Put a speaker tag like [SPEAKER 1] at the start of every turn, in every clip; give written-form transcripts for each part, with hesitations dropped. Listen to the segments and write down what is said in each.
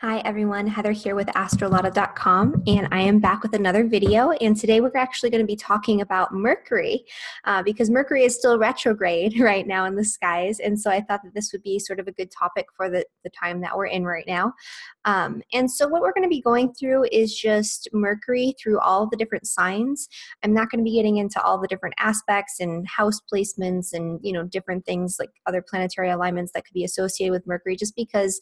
[SPEAKER 1] Hi everyone, Heather here with astrolotta.com, and I am back with another video. And today we're actually going to be talking about Mercury because Mercury is still retrograde right now in the skies. And so I thought that this would be sort of a good topic for the time that we're in right now. And so what we're going to be going through is just Mercury through all the different signs. I'm not going to be getting into all the different aspects and house placements and, different things like other planetary alignments that could be associated with Mercury, just because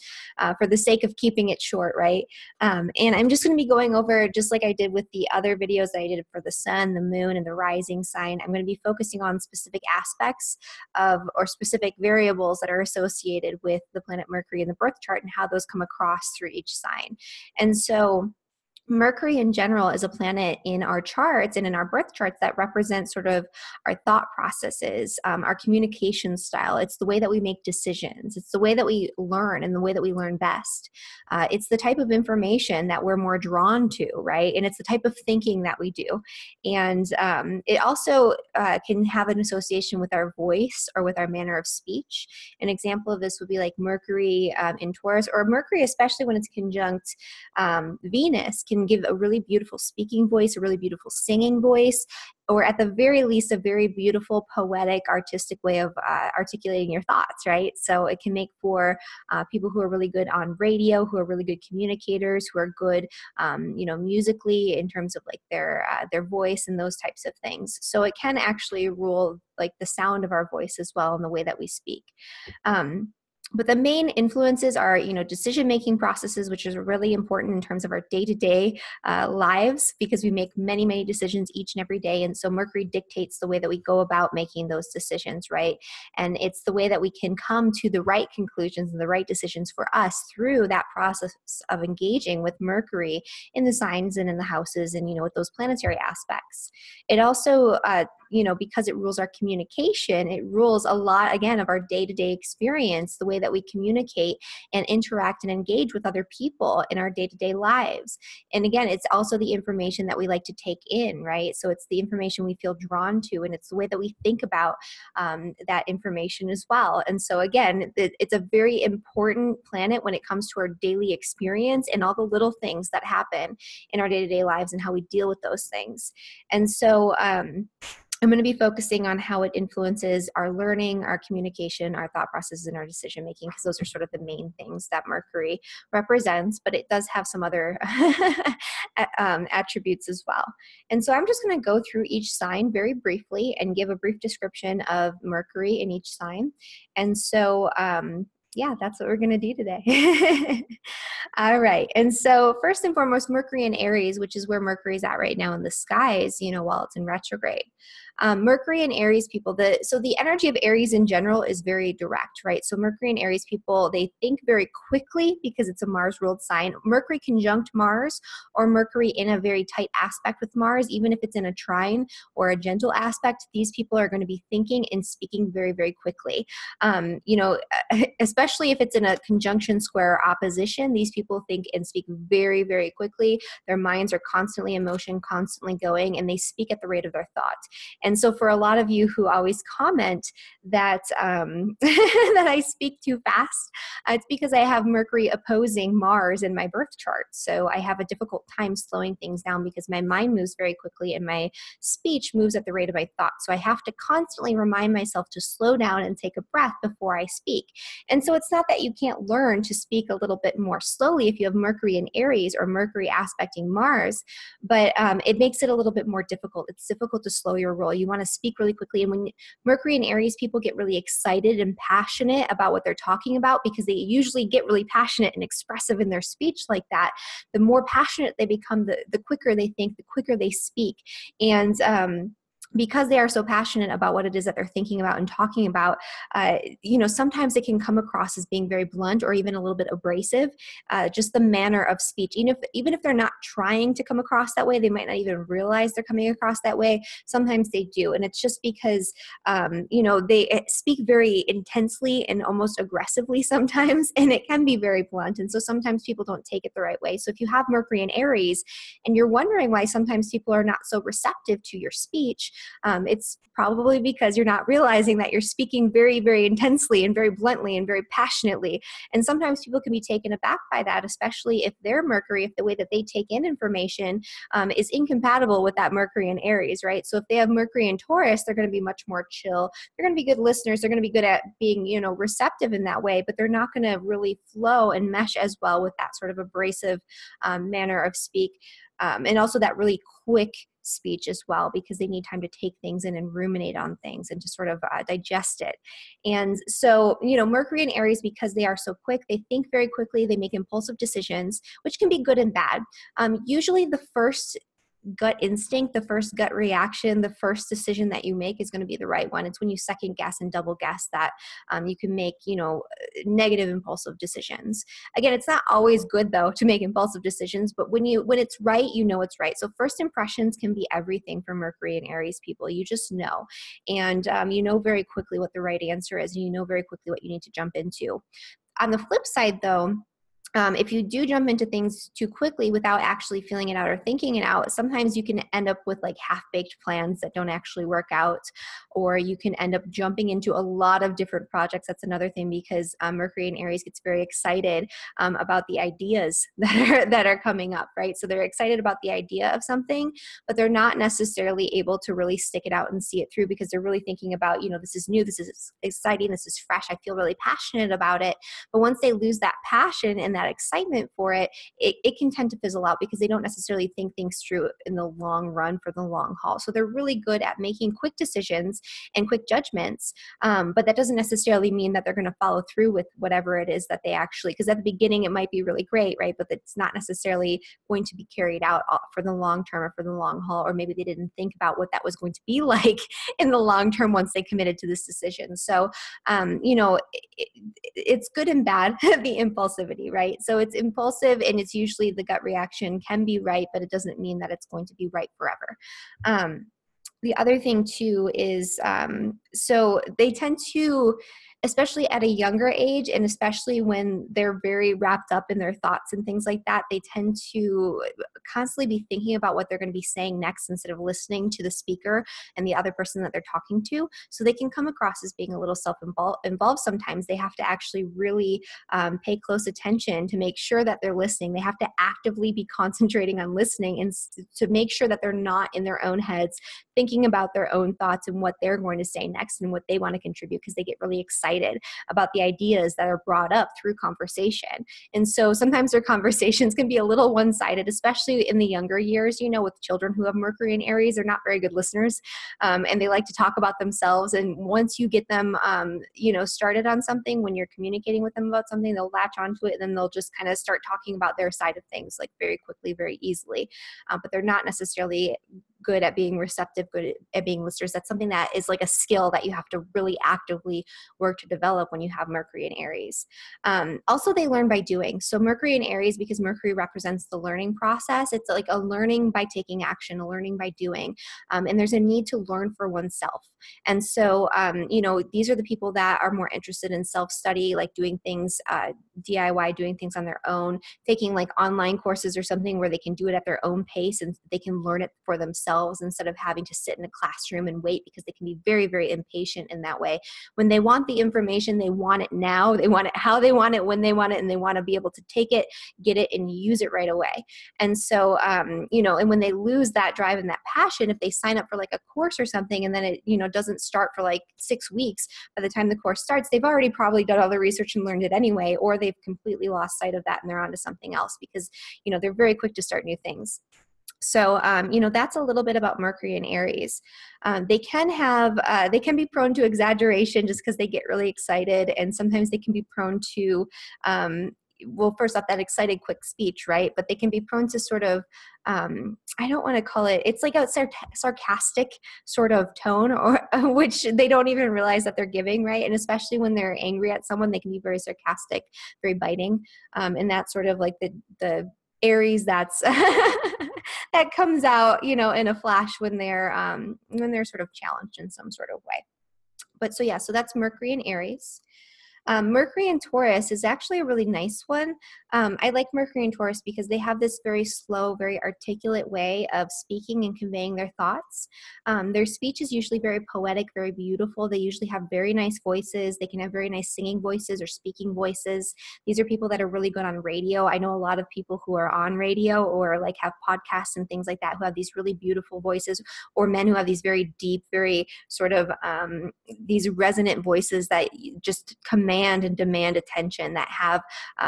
[SPEAKER 1] for the sake of keeping it short, right? And I'm just going to be going over, just like I did with the other videos that I did for the sun, the moon, and the rising sign. I'm going to be focusing on specific aspects of, or specific variables that are associated with the planet Mercury in the birth chart and how those come across through each sign. And so Mercury in general is a planet in our charts and in our birth charts that represents sort of our thought processes, our communication style. It's the way that we make decisions. It's the way that we learn and the way that we learn best. It's the type of information that we're more drawn to, right? And it's the type of thinking that we do. And it also can have an association with our voice or with our manner of speech. An example of this would be like Mercury in Taurus, or Mercury, especially when it's conjunct Venus, can give a really beautiful speaking voice, a really beautiful singing voice, or at the very least, a very beautiful, poetic, artistic way of articulating your thoughts, right? So it can make for people who are really good on radio, who are really good communicators, who are good, musically in terms of like their voice and those types of things. So it can actually rule like the sound of our voice as well and the way that we speak. But the main influences are, decision-making processes, which is really important in terms of our day-to-day lives, because we make many, many decisions each and every day. And so Mercury dictates the way that we go about making those decisions, right? And it's the way that we can come to the right conclusions and the right decisions for us through that process of engaging with Mercury in the signs and in the houses and, with those planetary aspects. It also, because it rules our communication, it rules a lot, again, of our day-to-day experience, the way that we communicate and interact and engage with other people in our day-to-day lives. And again, it's also the information that we like to take in, right? So it's the information we feel drawn to, and it's the way that we think about that information as well. And so again, it's a very important planet when it comes to our daily experience and all the little things that happen in our day-to-day lives and how we deal with those things. And so I'm going to be focusing on how it influences our learning, our communication, our thought processes, and our decision making, because those are sort of the main things that Mercury represents, but it does have some other attributes as well. And so I'm just going to go through each sign very briefly and give a brief description of Mercury in each sign. And so yeah, that's what we're going to do today. All right. And so first and foremost, Mercury in Aries, which is where Mercury is at right now in the skies, while it's in retrograde. Mercury and Aries people, so the energy of Aries in general is very direct, right? So Mercury and Aries people, they think very quickly because it's a Mars-ruled sign. Mercury conjunct Mars, or Mercury in a very tight aspect with Mars, even if it's in a trine or a gentle aspect, these people are going to be thinking and speaking very, very quickly. Especially if it's in a conjunction square or opposition, these people think and speak very, very quickly. Their minds are constantly in motion, constantly going, and they speak at the rate of their thoughts. And so for a lot of you who always comment that that I speak too fast, it's because I have Mercury opposing Mars in my birth chart. So I have a difficult time slowing things down because my mind moves very quickly and my speech moves at the rate of my thoughts. So I have to constantly remind myself to slow down and take a breath before I speak. And so it's not that you can't learn to speak a little bit more slowly if you have Mercury in Aries or Mercury aspecting Mars, but it makes it a little bit more difficult. It's difficult to slow your roll. You want to speak really quickly. And when Mercury and Aries people get really excited and passionate about what they're talking about, because they usually get really passionate and expressive in their speech like that, the more passionate they become, the quicker they think, the quicker they speak. And because they are so passionate about what it is that they're thinking about and talking about, sometimes it can come across as being very blunt or even a little bit abrasive, just the manner of speech. Even if they're not trying to come across that way, they might not even realize they're coming across that way. Sometimes they do. And it's just because, they speak very intensely and almost aggressively sometimes, and it can be very blunt. And so sometimes people don't take it the right way. So if you have Mercury in Aries and you're wondering why sometimes people are not so receptive to your speech, It's probably because you're not realizing that you're speaking very, very intensely and very bluntly and very passionately. And sometimes people can be taken aback by that, especially if their Mercury, if the way that they take in information is incompatible with that Mercury in Aries, right? So if they have Mercury in Taurus, they're going to be much more chill. They're going to be good listeners. They're going to be good at being, receptive in that way, but they're not going to really flow and mesh as well with that sort of abrasive manner of speak. And also that really quick speech as well, because they need time to take things in and ruminate on things and to sort of digest it. And so, Mercury and Aries, because they are so quick, they think very quickly, they make impulsive decisions, which can be good and bad. Usually the first gut instinct, the first gut reaction, the first decision that you make is going to be the right one. It's when you second guess and double guess that you can make, negative impulsive decisions. Again, it's not always good though to make impulsive decisions, but when it's right, it's right. So first impressions can be everything for Mercury and Aries people. You just know, and you know very quickly what the right answer is, and you know very quickly what you need to jump into. On the flip side though, if you do jump into things too quickly without actually feeling it out or thinking it out, sometimes you can end up with like half-baked plans that don't actually work out, or you can end up jumping into a lot of different projects. That's another thing, because Mercury and Aries gets very excited about the ideas that are coming up, right? So they're excited about the idea of something, but they're not necessarily able to really stick it out and see it through, because they're really thinking about, this is new, this is exciting, this is fresh, I feel really passionate about it. But once they lose that passion and that excitement for it, it can tend to fizzle out, because they don't necessarily think things through in the long run for the long haul. So they're really good at making quick decisions and quick judgments, but that doesn't necessarily mean that they're going to follow through with whatever it is that they actually, because at the beginning it might be really great, right? But it's not necessarily going to be carried out for the long term or for the long haul, or maybe they didn't think about what that was going to be like in the long term once they committed to this decision. So, it's good and bad, the impulsivity, right? So it's impulsive, and it's usually the gut reaction can be right, but it doesn't mean that it's going to be right forever. The other thing too is, so they tend to, especially at a younger age, and especially when they're very wrapped up in their thoughts and things like that, they tend to constantly be thinking about what they're going to be saying next instead of listening to the speaker and the other person that they're talking to. So they can come across as being a little self-involved sometimes. They have to actually really pay close attention to make sure that they're listening. They have to actively be concentrating on listening, and to make sure that they're not in their own heads thinking about their own thoughts and what they're going to say next and what they want to contribute, because they get really excited about the ideas that are brought up through conversation. And so sometimes their conversations can be a little one-sided, especially in the younger years, with children who have Mercury and Aries. They're not very good listeners, and they like to talk about themselves. And once you get them, started on something, when you're communicating with them about something, they'll latch onto it, and then they'll just kind of start talking about their side of things, like very quickly, very easily. But they're not necessarily good at being receptive, good at being listeners. That's something that is like a skill that you have to really actively work to develop when you have Mercury and Aries. Also, they learn by doing. So Mercury and Aries, because Mercury represents the learning process, it's like a learning by taking action, a learning by doing. And there's a need to learn for oneself. And so, these are the people that are more interested in self-study, like doing things DIY, doing things on their own, taking like online courses or something where they can do it at their own pace and they can learn it for themselves instead of having to sit in a classroom and wait, because they can be very, very impatient in that way. When they want the information, they want it now, they want it how they want it, when they want it, and they want to be able to take it, get it, and use it right away. And so, and when they lose that drive and that passion, if they sign up for like a course or something, and then it, doesn't start for like 6 weeks, by the time the course starts, they've already probably done all the research and learned it anyway, or they've completely lost sight of that and they're on to something else, because, they're very quick to start new things. So, that's a little bit about Mercury and Aries. They can be prone to exaggeration just because they get really excited, and sometimes they can be prone to, first off, that excited quick speech, right? But they can be prone to sort of, I don't want to call it, it's like a sarcastic sort of tone, or which they don't even realize that they're giving, right? And especially when they're angry at someone, they can be very sarcastic, very biting. And that's sort of like the Aries that's that comes out, in a flash when they're sort of challenged in some sort of way. But so that's Mercury and Aries. Mercury and Taurus is actually a really nice one. I like Mercury and Taurus because they have this very slow, very articulate way of speaking and conveying their thoughts. Their speech is usually very poetic, very beautiful. They usually have very nice voices. They can have very nice singing voices or speaking voices. These are people that are really good on radio. I know a lot of people who are on radio or like have podcasts and things like that who have these really beautiful voices, or men who have these very deep, very sort of these resonant voices that just command and demand attention, that have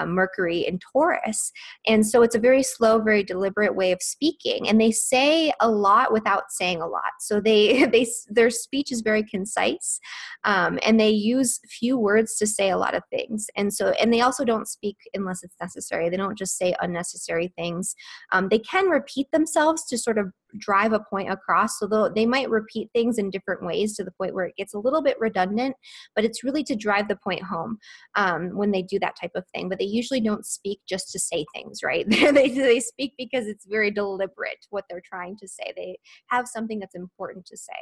[SPEAKER 1] Mercury in Taurus. And so it's a very slow, very deliberate way of speaking. And they say a lot without saying a lot. So their speech is very concise, and they use few words to say a lot of things. And they also don't speak unless it's necessary. They don't just say unnecessary things. They can repeat themselves to sort of drive a point across. So they might repeat things in different ways to the point where it gets a little bit redundant, but it's really to drive the point home when they do that type of thing. But they usually don't speak just to say things, right? They speak because it's very deliberate what they're trying to say. They have something that's important to say.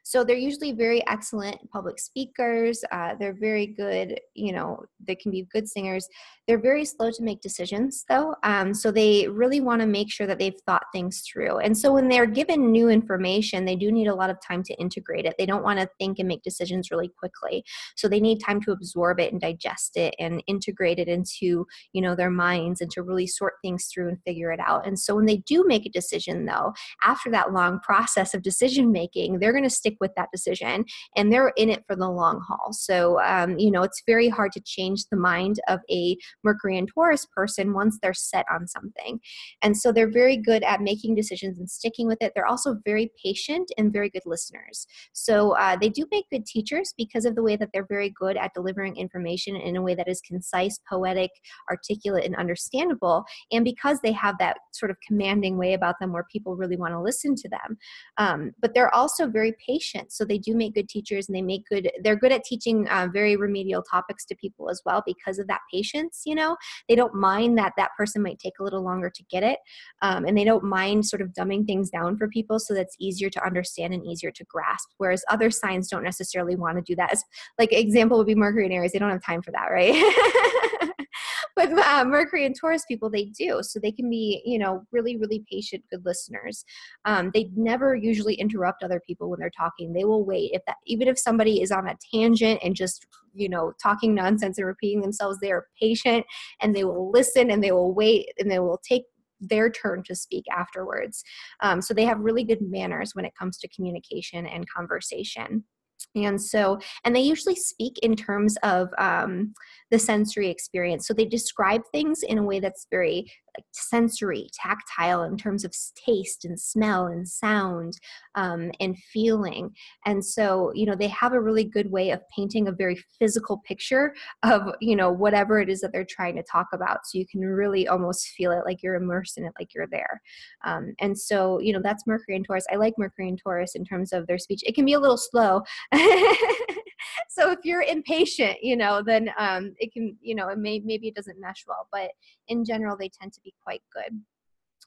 [SPEAKER 1] So they're usually very excellent public speakers. They're very good, they can be good singers. They're very slow to make decisions though. So they really want to make sure that they've thought things through. And so when they're given new information, they do need a lot of time to integrate it. They don't want to think and make decisions really quickly. So they need time to absorb it and digest it and integrate it into, their minds, and to really sort things through and figure it out. And so when they do make a decision though, after that long process of decision making, they're going to stick with that decision, and they're in it for the long haul. So, it's very hard to change the mind of a Mercury and Taurus person once they're set on something. And so they're very good at making decisions and sticking with it. They're also very patient and very good listeners. So they do make good teachers because of the way that they're very good at delivering information in a way that is concise, poetic, articulate, and understandable. And because they have that sort of commanding way about them where people really want to listen to them. But they're also very patient. So they do make good teachers, and they're good at teaching very remedial topics to people as well because of that patience. They don't mind that person might take a little longer to get it. And they don't mind sort of dumbing things down for people so that's easier to understand and easier to grasp. Whereas other signs don't necessarily want to do that. Like example would be Mercury and Aries. They don't have time for that, right? But Mercury and Taurus people, they do. So they can be, really, really patient, good listeners. They never usually interrupt other people when they're talking. They will wait. Even if somebody is on a tangent and just, talking nonsense and repeating themselves, they are patient, and they will listen, and they will wait, and they will take their turn to speak afterwards. So they have really good manners when it comes to communication and conversation. And they usually speak in terms of the sensory experience. So they describe things in a way that's very like sensory, tactile, in terms of taste and smell and sound and feeling. And so, they have a really good way of painting a very physical picture of, whatever it is that they're trying to talk about. So you can really almost feel it, like you're immersed in it, like you're there. And so, that's Mercury and Taurus. I like Mercury and Taurus in terms of their speech. It can be a little slow. So if you're impatient, then it can, maybe it doesn't mesh well, but in general, they tend to be quite good.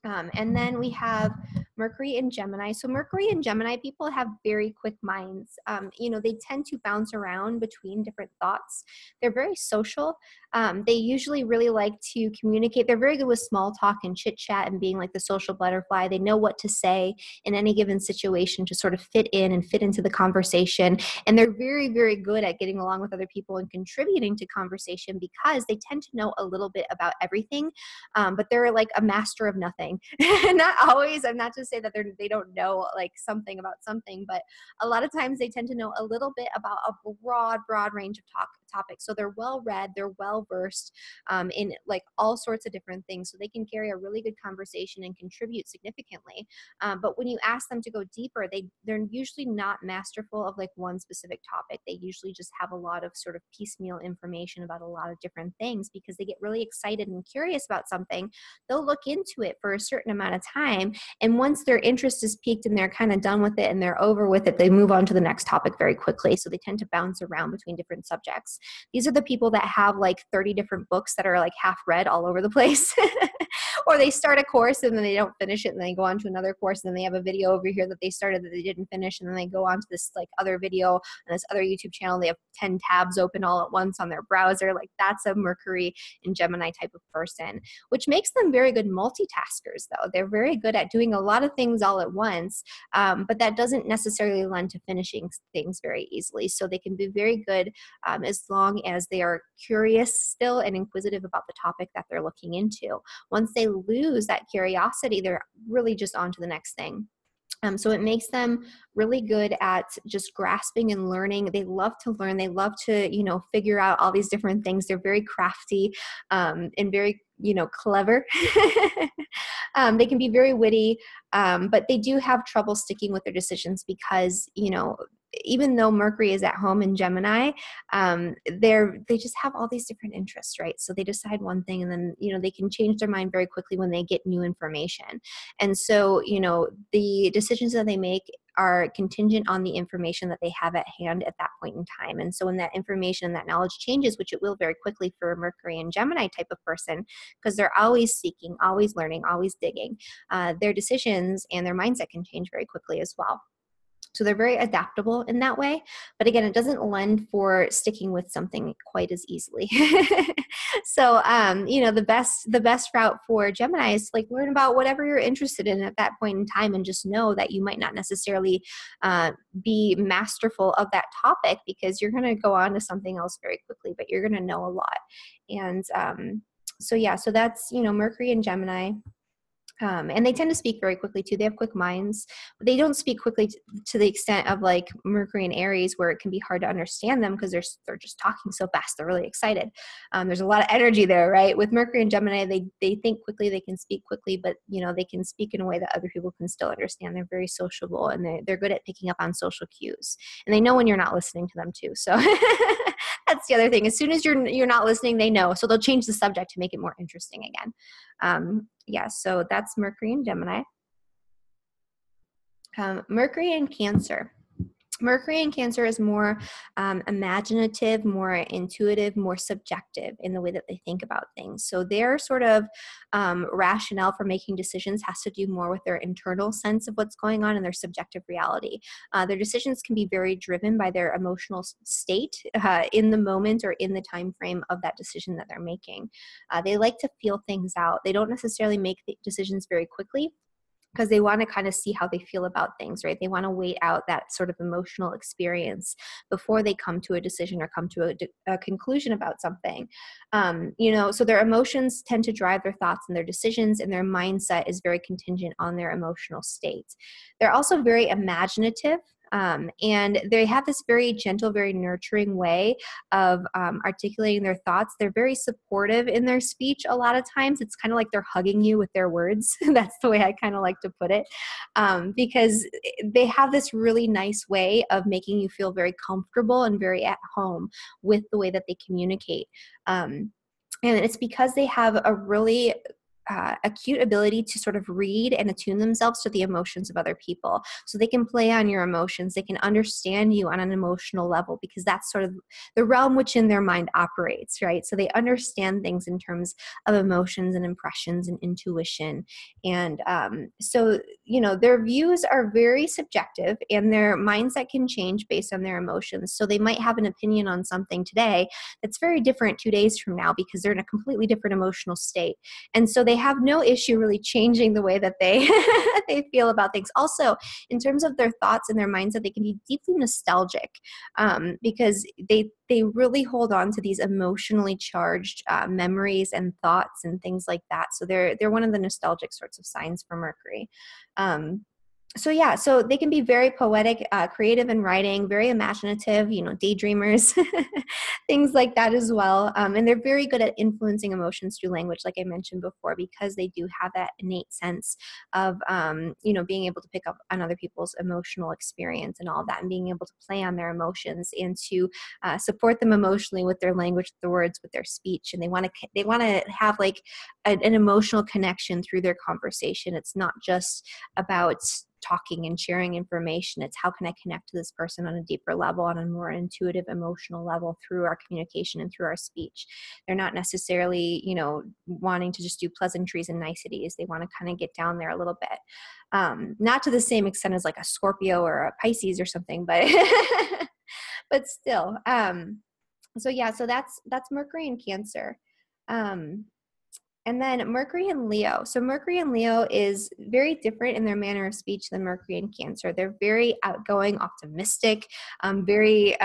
[SPEAKER 1] And then we have Mercury and Gemini. So Mercury and Gemini people have very quick minds. They tend to bounce around between different thoughts. They're very social. They usually really like to communicate. They're very good with small talk and chit chat and being like the social butterfly. They know what to say in any given situation to sort of fit in and fit into the conversation. And they're very, very good at getting along with other people and contributing to conversation because they tend to know a little bit about everything, but they're like a master of nothing. Not always. I'm not to say that they don't know like something about something, but a lot of times they tend to know a little bit about a broad range of topics. So they're well read, they're well versed in like all sorts of different things. So they can carry a really good conversation and contribute significantly. But when you ask them to go deeper, they're usually not masterful of like one specific topic. They usually just have a lot of sort of piecemeal information about a lot of different things because they get really excited and curious about something. They'll look into it for a certain amount of time. And once their interest is piqued and they're kind of done with it and they're over with it, they move on to the next topic very quickly. So they tend to bounce around between different subjects. These are the people that have like 30 different books that are like half read all over the place. Or they start a course and then they don't finish it, and then they go on to another course, and then they have a video over here that they started that they didn't finish, and then they go on to this like other video and this other YouTube channel. They have 10 tabs open all at once on their browser. Like that's a Mercury and Gemini type of person, which makes them very good multitaskers though. They're very good at doing a lot of things all at once, but that doesn't necessarily lend to finishing things very easily. So they can be very good as long as they are curious still and inquisitive about the topic that they're looking into. Once they lose that curiosity, they're really just on to the next thing. So it makes them really good at just grasping and learning. They love to learn. They love to, figure out all these different things. They're very crafty and very, clever. They can be very witty, but they do have trouble sticking with their decisions because, even though Mercury is at home in Gemini, they just have all these different interests, right? So they decide one thing and then, they can change their mind very quickly when they get new information. And so, the decisions that they make are contingent on the information that they have at hand at that point in time. And so when that information and that knowledge changes, which it will very quickly for a Mercury and Gemini type of person, because they're always seeking, always learning, always digging, their decisions and their mindset can change very quickly as well. So they're very adaptable in that way. But again, it doesn't lend for sticking with something quite as easily. So, the best route for Gemini is like learn about whatever you're interested in at that point in time, and just know that you might not necessarily be masterful of that topic, because you're going to go on to something else very quickly, but you're going to know a lot. And so that's, Mercury and Gemini. And they tend to speak very quickly too. They have quick minds, but they don't speak quickly to the extent of like Mercury and Aries, where it can be hard to understand them because they're just talking so fast. They're really excited. There's a lot of energy there, right? With Mercury and Gemini, they think quickly, they can speak quickly, but they can speak in a way that other people can still understand. They're very sociable, and they're good at picking up on social cues, and they know when you're not listening to them too. So that's the other thing. As soon as you're not listening, they know. So they'll change the subject to make it more interesting again. So that's Mercury and Gemini. Mercury and Cancer. Mercury in Cancer is more imaginative, more intuitive, more subjective in the way that they think about things. So their sort of rationale for making decisions has to do more with their internal sense of what's going on and their subjective reality. Their decisions can be very driven by their emotional state in the moment or in the time frame of that decision that they're making. They like to feel things out. They don't necessarily make the decisions very quickly, because they want to kind of see how they feel about things, right? They want to wait out that sort of emotional experience before they come to a decision or come to a conclusion about something. So their emotions tend to drive their thoughts and their decisions, and their mindset is very contingent on their emotional state. They're also very imaginative. And they have this very gentle, very nurturing way of articulating their thoughts. They're very supportive in their speech a lot of times. It's kind of like they're hugging you with their words. That's the way I kind of like to put it, because they have this really nice way of making you feel very comfortable and very at home with the way that they communicate. And it's because they have a really acute ability to sort of read and attune themselves to the emotions of other people. So they can play on your emotions. They can understand you on an emotional level, because that's sort of the realm which in their mind operates, right? So they understand things in terms of emotions and impressions and intuition. And their views are very subjective, and their mindset can change based on their emotions. So they might have an opinion on something today that's very different 2 days from now, because they're in a completely different emotional state. And so they have no issue really changing the way that they they feel about things. Also, in terms of their thoughts and their mindset, they can be deeply nostalgic, because they really hold on to these emotionally charged memories and thoughts and things like that. So they're one of the nostalgic sorts of signs for Mercury. So they can be very poetic, creative in writing, very imaginative, daydreamers, things like that as well. And they're very good at influencing emotions through language, like I mentioned before, because they do have that innate sense of, being able to pick up on other people's emotional experience and all of that, and being able to play on their emotions and to support them emotionally with their language, with the words, with their speech. And they want to have like an emotional connection through their conversation. It's not just about talking and sharing information. It's how can I connect to this person on a deeper level, on a more intuitive, emotional level through our communication and through our speech. They're not necessarily, you know, wanting to just do pleasantries and niceties. They want to kind of get down there a little bit. Not to the same extent as like a Scorpio or a Pisces or something, but but still. So yeah, so that's Mercury and Cancer. And then Mercury and Leo. So Mercury and Leo is very different in their manner of speech than Mercury and Cancer. They're very outgoing, optimistic, very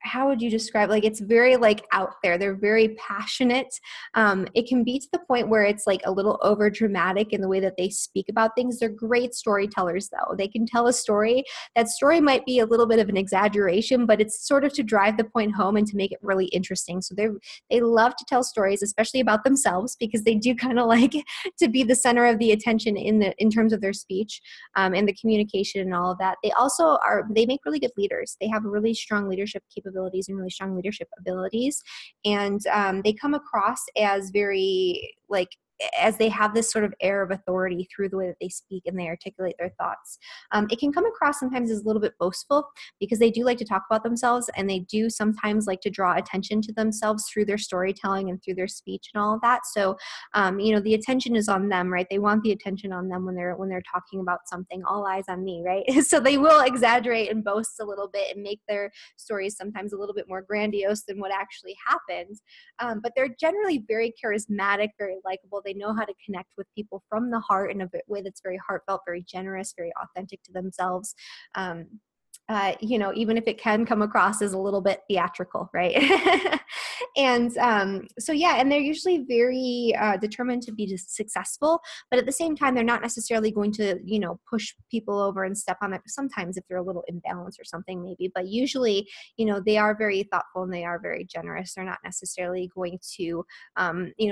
[SPEAKER 1] how would you describe, like, it's very like out there. They're very passionate. It can be to the point where it's like a little over dramatic in the way that they speak about things. They're great storytellers though. They can tell a story. That story might be a little bit of an exaggeration, but it's sort of to drive the point home and to make it really interesting. So they love to tell stories, especially about themselves, because they do kind of like to be the center of the attention in terms of their speech, and the communication and all of that. They make really good leaders. They have really strong leadership capabilities and really strong leadership abilities. And they come across as very as they have this sort of air of authority through the way that they speak and they articulate their thoughts. It can come across sometimes as a little bit boastful because they do like to talk about themselves, and they do sometimes like to draw attention to themselves through their storytelling and through their speech and all of that. So, the attention is on them, right? They want the attention on them when they're talking about something. All eyes on me, right? So they will exaggerate and boast a little bit and make their stories sometimes a little bit more grandiose than what actually happens. But they're generally very charismatic, very likable. They know how to connect with people from the heart in a way that's very heartfelt, very generous, very authentic to themselves. Even if it can come across as a little bit theatrical, right? And and they're usually very determined to be successful, but at the same time, they're not necessarily going to, push people over and step on it. Sometimes if they're a little imbalanced or something, maybe, but usually, they are very thoughtful and they are very generous. They're not necessarily going to,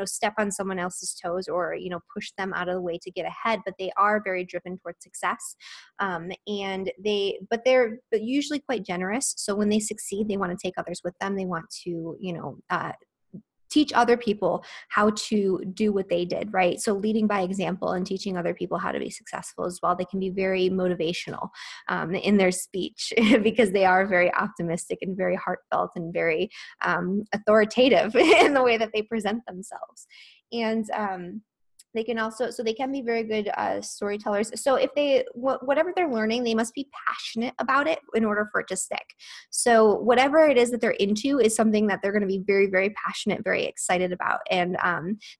[SPEAKER 1] step on someone else's toes or, push them out of the way to get ahead, but they are very driven towards success. But usually quite generous. So when they succeed, they want to take others with them. They want to, teach other people how to do what they did, right? So leading by example and teaching other people how to be successful as well. They can be very motivational in their speech because they are very optimistic and very heartfelt and very authoritative in the way that they present themselves. And they can be very good storytellers. So if whatever they're learning, they must be passionate about it in order for it to stick. So whatever it is that they're into is something that they're going to be very, very passionate, very excited about. And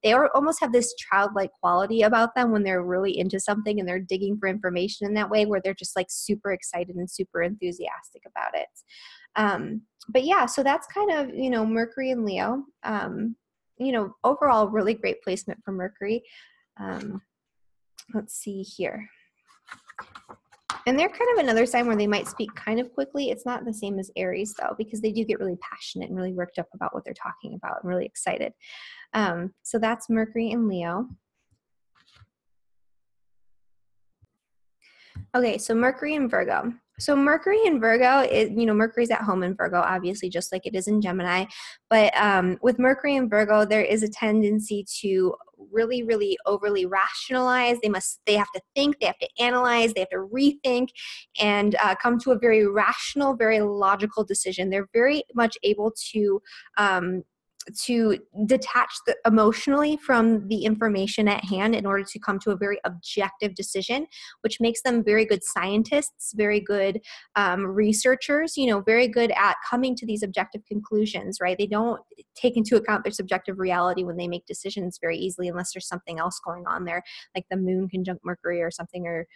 [SPEAKER 1] they almost have this childlike quality about them when they're really into something and they're digging for information in that way, where they're just like super excited and super enthusiastic about it. But yeah, so that's kind of, Mercury and Leo. Overall really great placement for Mercury. Let's see here. And they're kind of another sign where they might speak kind of quickly. It's not the same as Aries though, because they do get really passionate and really worked up about what they're talking about and really excited. So that's Mercury and Leo. Okay, so Mercury and Virgo. So Mercury in Virgo is, Mercury's at home in Virgo, obviously, just like it is in Gemini. But with Mercury and Virgo, there is a tendency to really, really overly rationalize. They have to think, they have to analyze, they have to rethink, and come to a very rational, very logical decision. They're very much able to detach emotionally from the information at hand in order to come to a very objective decision, which makes them very good scientists, very good researchers, very good at coming to these objective conclusions, right? They don't take into account their subjective reality when they make decisions very easily, unless there's something else going on there, like the moon conjunct Mercury or something, or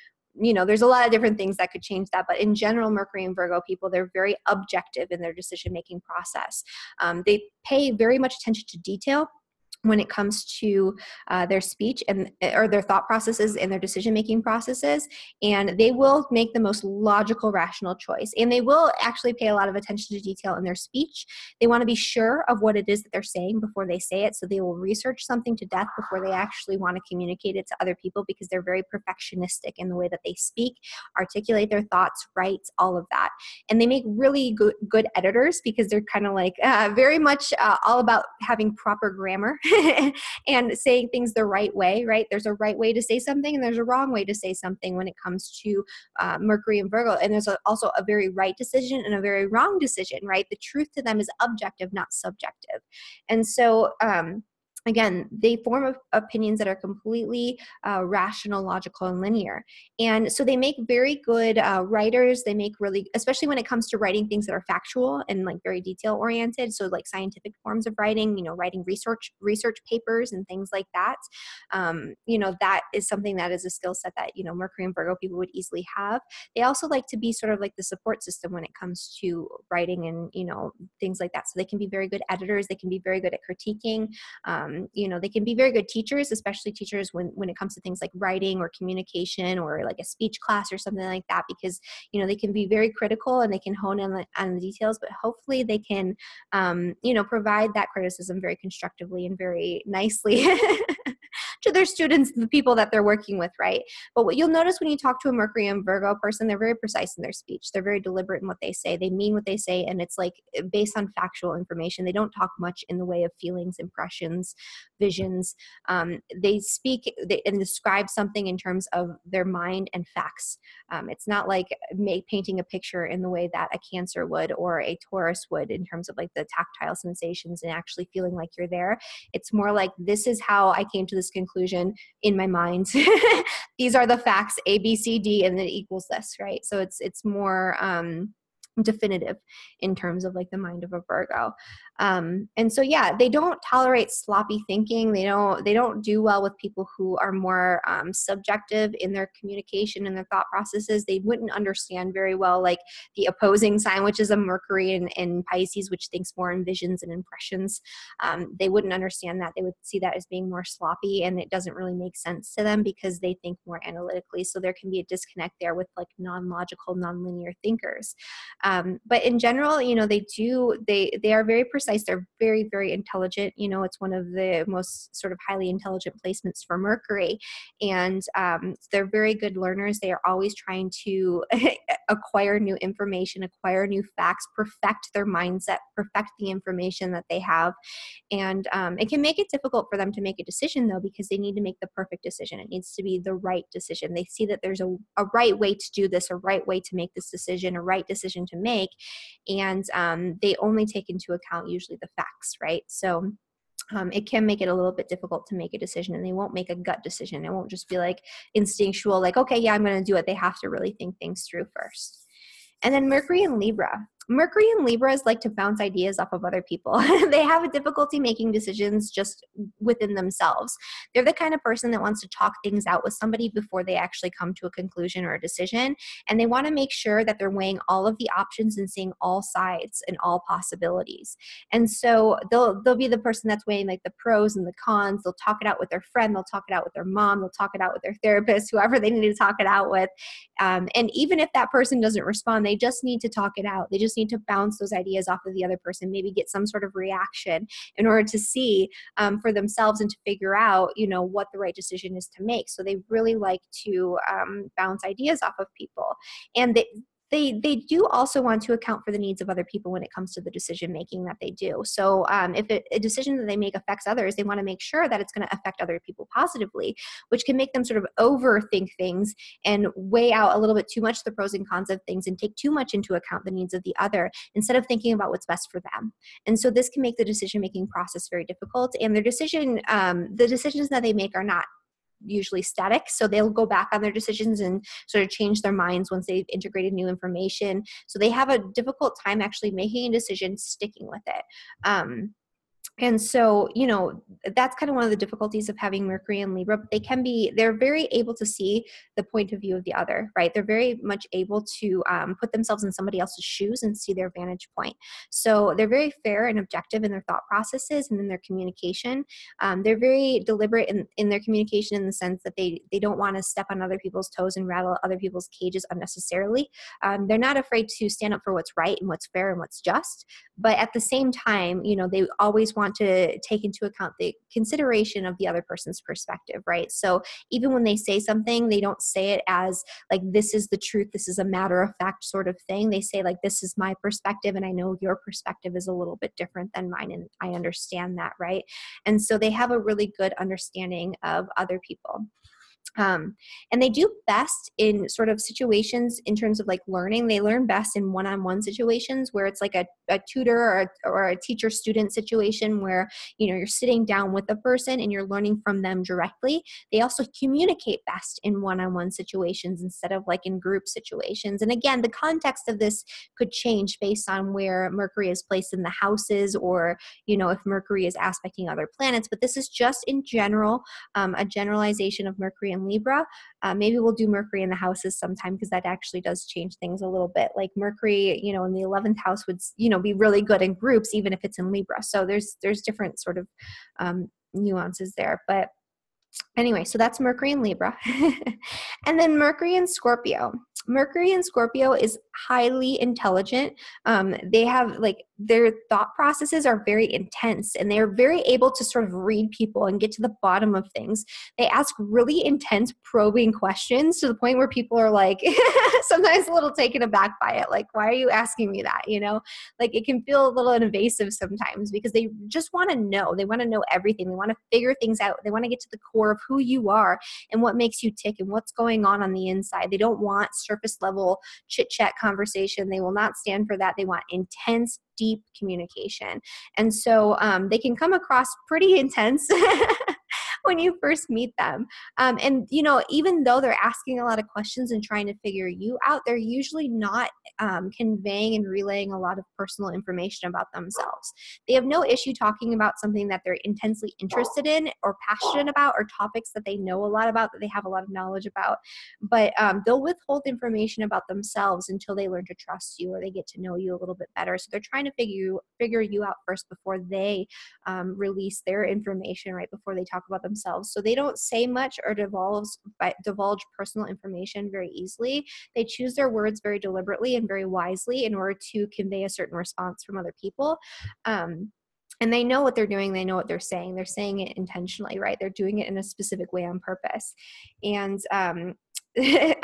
[SPEAKER 1] there's a lot of different things that could change that. But in general, Mercury and Virgo people, they're very objective in their decision-making process. They pay very much attention to detail when it comes to their speech or their thought processes and their decision-making processes, and they will make the most logical, rational choice. And they will actually pay a lot of attention to detail in their speech. They want to be sure of what it is that they're saying before they say it, so they will research something to death before they actually want to communicate it to other people, because they're very perfectionistic in the way that they speak, articulate their thoughts, write, all of that. And they make really good editors, because they're kind of like very much all about having proper grammar and saying things the right way, right? There's a right way to say something and there's a wrong way to say something when it comes to Mercury and Virgo. And there's also a very right decision and a very wrong decision, right? The truth to them is objective, not subjective. And so, again, they form opinions that are completely rational, logical, and linear. And so they make very good writers. They make really, especially when it comes to writing things that are factual and like very detail oriented. So like scientific forms of writing, you know, writing research papers and things like that. You know, that is something that is a skill set that, you know, Mercury and Virgo people would easily have. They also like to be sort of like the support system when it comes to writing and, you know, things like that. So they can be very good editors. They can be very good at critiquing. You know, they can be very good teachers, especially teachers when it comes to things like writing or communication or like a speech class or something like that, because, you know, they can be very critical and they can hone in on the details, but hopefully they can, you know, provide that criticism very constructively and very nicely to their students, the people that they're working with, right? But what you'll notice when you talk to a Mercury and Virgo person, they're very precise in their speech. They're very deliberate in what they say. They mean what they say, and it's like based on factual information. They don't talk much in the way of feelings, impressions, visions. They speak and describe something in terms of their mind and facts. It's not like painting a picture in the way that a Cancer would or a Taurus would in terms of like the tactile sensations and actually feeling like you're there. It's more like, this is how I came to this conclusion in my mind. These are the facts, A, B, C, D, and then it equals this, right? So it's more definitive in terms of like the mind of a Virgo. And so, yeah, they don't tolerate sloppy thinking. They don't do well with people who are more subjective in their communication and their thought processes. They wouldn't understand very well like the opposing sign, which is a Mercury in Pisces, which thinks more in visions and impressions. They wouldn't understand that. They would see that as being more sloppy, and it doesn't really make sense to them because they think more analytically. So there can be a disconnect there with like non-logical, non-linear thinkers. But in general, you know, they are very precise. They're very, very intelligent. You know, it's one of the most sort of highly intelligent placements for Mercury. And they're very good learners. They are always trying to acquire new information, acquire new facts, perfect their mindset, perfect the information that they have. And it can make it difficult for them to make a decision, though, because they need to make the perfect decision. It needs to be the right decision. They see that there's a right way to do this, a right way to make this decision, a right decision to make. And they only take into account usually the facts, right? So it can make it a little bit difficult to make a decision, and they won't make a gut decision. It won't just be like instinctual, like, okay, yeah, I'm going to do it. They have to really think things through first. And then Mercury and Libra. Mercury and Libras like to bounce ideas off of other people. They have a difficulty making decisions just within themselves. They're the kind of person that wants to talk things out with somebody before they actually come to a conclusion or a decision. And they want to make sure that they're weighing all of the options and seeing all sides and all possibilities. And so they'll be the person that's weighing like the pros and the cons. They'll talk it out with their friend. They'll talk it out with their mom. They'll talk it out with their therapist, whoever they need to talk it out with. And even if that person doesn't respond, they just need to talk it out. They just need to bounce those ideas off of the other person, maybe get some sort of reaction in order to see for themselves and to figure out, you know, what the right decision is to make. So they really like to bounce ideas off of people. And they do also want to account for the needs of other people when it comes to the decision making that they do. So if a decision that they make affects others, they want to make sure that it's going to affect other people positively, which can make them sort of overthink things and weigh out a little bit too much the pros and cons of things and take too much into account the needs of the other instead of thinking about what's best for them. And so this can make the decision making process very difficult. And the decisions that they make are not usually static. So they'll go back on their decisions and sort of change their minds once they've integrated new information. So they have a difficult time actually making a decision, sticking with it. And so, you know, that's kind of one of the difficulties of having Mercury and Libra. But they're very able to see the point of view of the other, right? They're very much able to put themselves in somebody else's shoes and see their vantage point. So they're very fair and objective in their thought processes and in their communication. They're very deliberate in their communication in the sense that they don't want to step on other people's toes and rattle other people's cages unnecessarily. They're not afraid to stand up for what's right and what's fair and what's just. But at the same time, you know, they always always want to take into account the consideration of the other person's perspective, right? So even when they say something, they don't say it as like, this is the truth, this is a matter of fact sort of thing. They say like, this is my perspective, and I know your perspective is a little bit different than mine, and I understand that, right? And so they have a really good understanding of other people. And they do best in sort of situations in terms of like learning. They learn best in one-on-one situations where it's like a tutor or a teacher-student situation where, you know, you're sitting down with a person and you're learning from them directly. They also communicate best in one-on-one situations instead of like in group situations. And again, the context of this could change based on where Mercury is placed in the houses, or, you know, if Mercury is aspecting other planets. But this is just in general, a generalization of Mercury and Libra. Maybe we'll do Mercury in the houses sometime, because that actually does change things a little bit. Like Mercury, you know, in the 11th house would, you know, be really good in groups, even if it's in Libra. So there's different sort of nuances there. But anyway, so that's Mercury and Libra. And then Mercury and Scorpio. Mercury and Scorpio is highly intelligent. They have like, their thought processes are very intense, and they're very able to sort of read people and get to the bottom of things. They ask really intense probing questions to the point where people are like, sometimes a little taken aback by it. Like, why are you asking me that? You know, like it can feel a little invasive sometimes, because they just want to know. They want to know everything. They want to figure things out. They want to get to the core of who you are and what makes you tick and what's going on the inside. They don't want surface level chit chat conversation. They will not stand for that. They want intense, deep communication. And so they can come across pretty intense when you first meet them. And, you know, even though they're asking a lot of questions and trying to figure you out, they're usually not conveying and relaying a lot of personal information about themselves. They have no issue talking about something that they're intensely interested in or passionate about, or topics that they know a lot about, that they have a lot of knowledge about. But they'll withhold information about themselves until they learn to trust you, or they get to know you a little bit better. So they're trying to figure you out first before they release their information, right before they talk about themselves. So they don't say much or divulge personal information very easily. They choose their words very deliberately and very wisely in order to convey a certain response from other people. And they know what they're doing. They know what they're saying. They're saying it intentionally, right? They're doing it in a specific way on purpose. And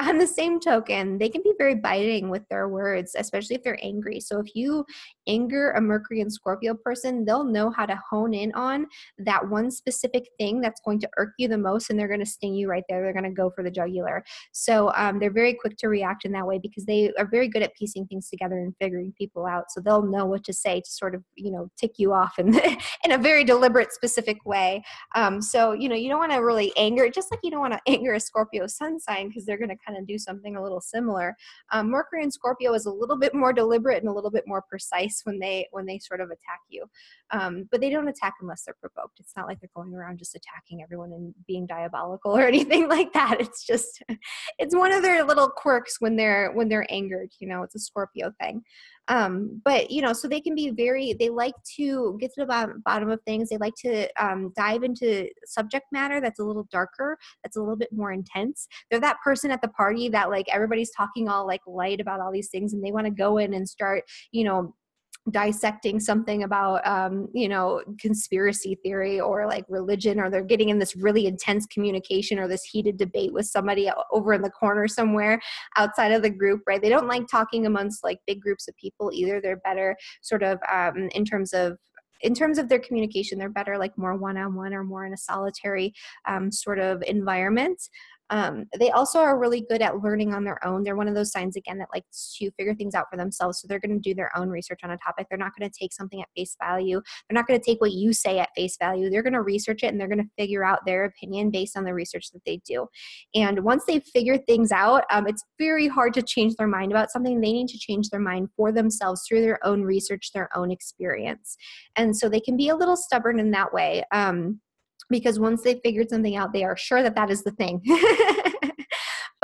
[SPEAKER 1] on the same token, they can be very biting with their words, especially if they're angry. So if you anger a Mercury and Scorpio person, they'll know how to hone in on that one specific thing that's going to irk you the most, and they're going to sting you right there. They're going to go for the jugular. So they're very quick to react in that way, because they are very good at piecing things together and figuring people out. So they'll know what to say to sort of, you know, tick you off in a very deliberate, specific way. So, you know, you don't want to really anger, just like you don't want to anger a Scorpio sun sign, because they're going to kind of do something a little similar. Mercury and Scorpio is a little bit more deliberate and a little bit more precise when they sort of attack you. But they don't attack unless they're provoked. It's not like they're going around just attacking everyone and being diabolical or anything like that. It's just, it's one of their little quirks when they're angered. You know, it's a Scorpio thing. But, you know, so they can be they like to get to the bottom of things. They like to dive into subject matter that's a little darker, that's a little bit more intense. They're that person at the party that like everybody's talking all like light about all these things, and they want to go in and start, you know, dissecting something about, you know, conspiracy theory or like religion, or they're getting in this really intense communication or this heated debate with somebody over in the corner somewhere outside of the group, right? They don't like talking amongst like big groups of people either. They're better sort of in terms of their communication, they're better like more one-on-one or more in a solitary sort of environment. They also are really good at learning on their own. They're one of those signs, again, that likes to figure things out for themselves. So they're going to do their own research on a topic. They're not going to take something at face value. They're not going to take what you say at face value. They're going to research it, and they're going to figure out their opinion based on the research that they do. And once they've figured things out, it's very hard to change their mind about something. They need to change their mind for themselves through their own research, their own experience. And so they can be a little stubborn in that way. Because once they've figured something out, they are sure that that is the thing.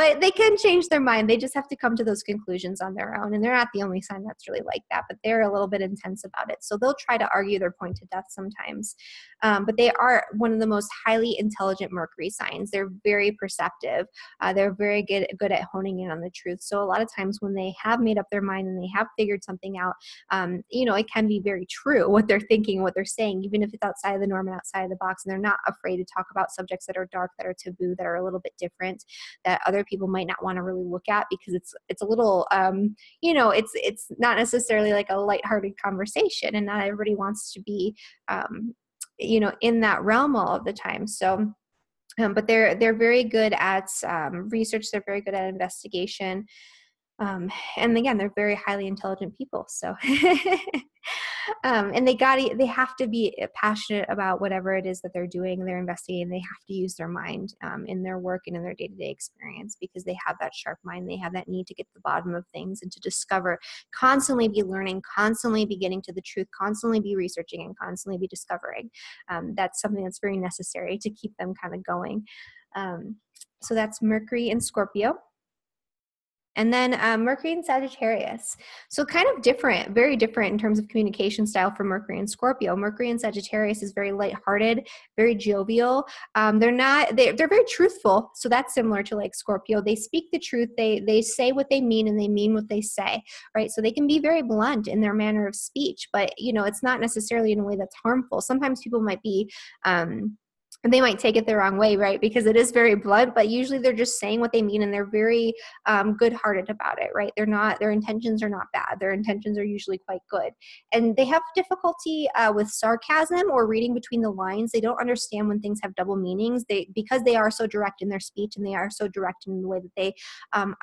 [SPEAKER 1] but they can change their mind. They just have to come to those conclusions on their own. And they're not the only sign that's really like that, but they're a little bit intense about it. So they'll try to argue their point to death sometimes. But they are one of the most highly intelligent Mercury signs. They're very perceptive. They're very good at honing in on the truth. So a lot of times when they have made up their mind and they have figured something out, it can be very true what they're thinking, what they're saying, even if it's outside of the norm and outside of the box. And they're not afraid to talk about subjects that are dark, that are taboo, that are a little bit different, that other people might not want to really look at, because it's a little, it's not necessarily like a lighthearted conversation, and not everybody wants to be, in that realm all of the time. So, but they're very good at research. They're very good at investigation. And again, they're very highly intelligent people. So, and they have to be passionate about whatever it is that they're doing, they're investigating. They have to use their mind in their work and in their day-to-day experience, because they have that sharp mind. They have that need to get to the bottom of things and to discover, constantly be learning, constantly be getting to the truth, constantly be researching, and constantly be discovering. That's something that's very necessary to keep them kind of going. So that's Mercury and Scorpio. And then Mercury and Sagittarius. So kind of different, very different in terms of communication style for Mercury and Scorpio. Mercury and Sagittarius is very lighthearted, very jovial. They're very truthful. So that's similar to like Scorpio. They speak the truth. They say what they mean, and they mean what they say, right? So they can be very blunt in their manner of speech, but it's not necessarily in a way that's harmful. Sometimes people might be, and they might take it the wrong way, right? Because it is very blunt, but usually they're just saying what they mean, and they're very good-hearted about it, right? Their intentions are not bad. Their intentions are usually quite good. And they have difficulty with sarcasm or reading between the lines. They don't understand when things have double meanings. Because they are so direct in their speech, and they are so direct in the way that they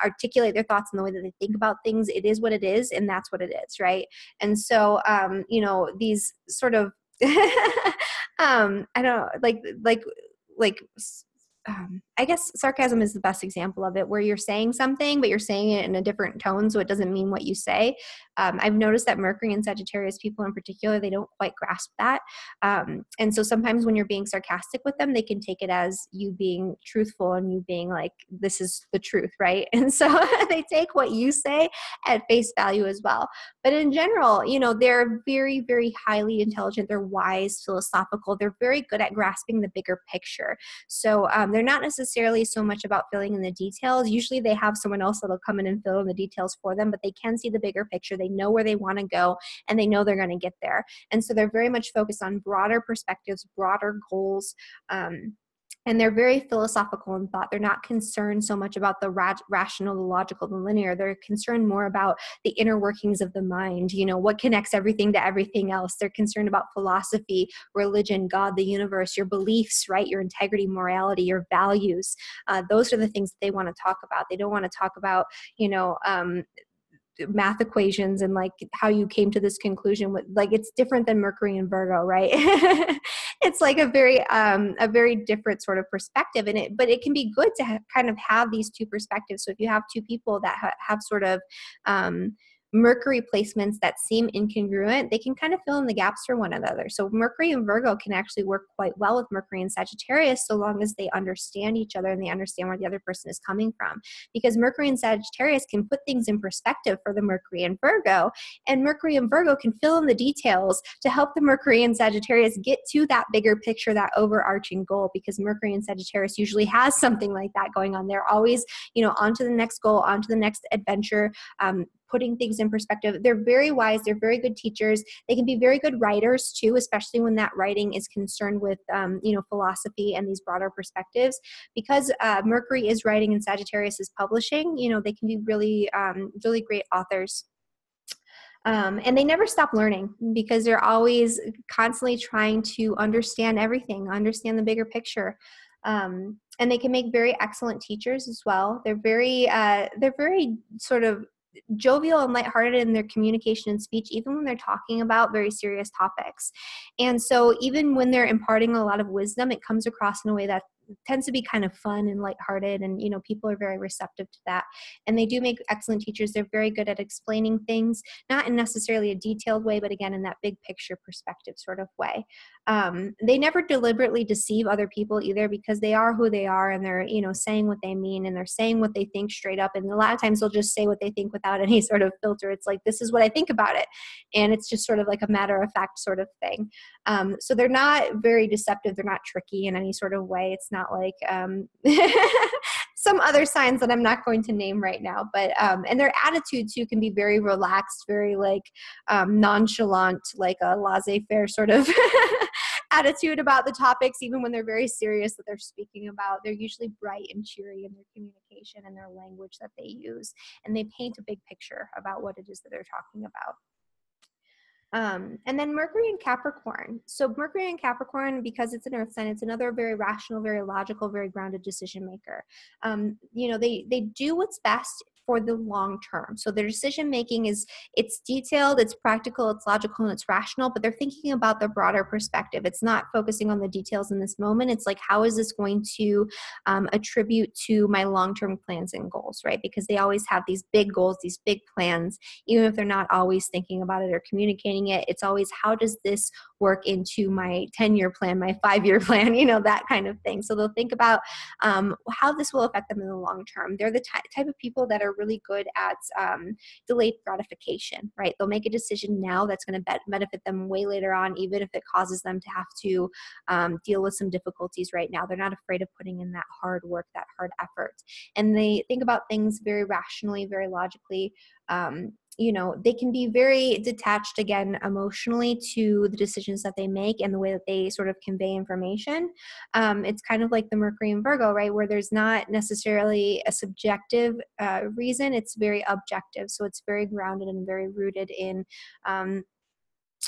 [SPEAKER 1] articulate their thoughts and the way that they think about things. It is what it is, and that's what it is, right? And so, these sort of I don't know, I guess sarcasm is the best example of it, where you're saying something, but you're saying it in a different tone, so it doesn't mean what you say. I've noticed that Mercury and Sagittarius people in particular, they don't quite grasp that. And so sometimes when you're being sarcastic with them, they can take it as you being truthful and you being like, this is the truth, right? And so they take what you say at face value as well. But in general, they're very, very highly intelligent. They're wise, philosophical. They're very good at grasping the bigger picture. So they're not necessarily so much about filling in the details. Usually they have someone else that'll come in and fill in the details for them, but they can see the bigger picture. They know where they want to go, and they know they're going to get there. And so they're very much focused on broader perspectives, broader goals. And they're very philosophical in thought. They're not concerned so much about the rational, the logical, the linear. They're concerned more about the inner workings of the mind, what connects everything to everything else. They're concerned about philosophy, religion, God, the universe, your beliefs, right? Your integrity, morality, your values. Those are the things that they want to talk about. They don't want to talk about, math equations and like how you came to this conclusion. It's different than Mercury and Virgo, right? It's like a very different sort of perspective in it, but it can be good to kind of have these two perspectives. So if you have two people that have sort of Mercury placements that seem incongruent, they can kind of fill in the gaps for one another. So Mercury and Virgo can actually work quite well with Mercury and Sagittarius, so long as they understand each other and they understand where the other person is coming from. Because Mercury and Sagittarius can put things in perspective for the Mercury and Virgo, and Mercury and Virgo can fill in the details to help the Mercury and Sagittarius get to that bigger picture, that overarching goal, because Mercury and Sagittarius usually has something like that going on. They're always, on to the next goal, on to the next adventure, putting things in perspective. They're very wise. They're very good teachers. They can be very good writers too, especially when that writing is concerned with, philosophy and these broader perspectives. Because Mercury is writing and Sagittarius is publishing, they can be really, really great authors. And they never stop learning, because they're always constantly trying to understand everything, understand the bigger picture. And they can make very excellent teachers as well. They're very sort of jovial and lighthearted in their communication and speech, even when they're talking about very serious topics. And so even when they're imparting a lot of wisdom, it comes across in a way that tends to be kind of fun and lighthearted, and, you know, people are very receptive to that. And they do make excellent teachers. They're very good at explaining things, not in necessarily a detailed way, but again, in that big picture perspective sort of way. They never deliberately deceive other people either, because they are who they are, and they're, you know, saying what they mean, and they're saying what they think straight up. And a lot of times they'll just say what they think without any sort of filter. It's like, this is what I think about it. And it's just sort of like a matter of fact sort of thing. So they're not very deceptive. They're not tricky in any sort of way. It's not like some other signs that I'm not going to name right now, but and their attitude too can be very relaxed, very like nonchalant, like a laissez-faire sort of attitude about the topics, even when they're very serious that they're speaking about. They're usually bright and cheery in their communication and their language that they use, and they paint a big picture about what it is that they're talking about. And then Mercury and Capricorn. So Mercury and Capricorn, because it's an earth sign, it's another very rational, very logical, very grounded decision maker. You know, they do what's best for the long term. So their decision making it's detailed, it's practical, it's logical, and it's rational, but they're thinking about the broader perspective. It's not focusing on the details in this moment. It's like, how is this going to attribute to my long-term plans and goals, right? Because they always have these big goals, these big plans, even if they're not always thinking about it or communicating it. It's always, how does this work into my 10-year plan, my 5-year plan, you know, that kind of thing. So they'll think about how this will affect them in the long term. They're the type of people that are really good at delayed gratification, right? They'll make a decision now that's going to benefit them way later on, even if it causes them to have to deal with some difficulties right now. They're not afraid of putting in that hard work, that hard effort. And they think about things very rationally, very logically. You know, they can be very detached, again, emotionally to the decisions that they make and the way that they sort of convey information. It's kind of like the Mercury and Virgo, right, where there's not necessarily a subjective reason. It's very objective. So it's very grounded and very rooted in,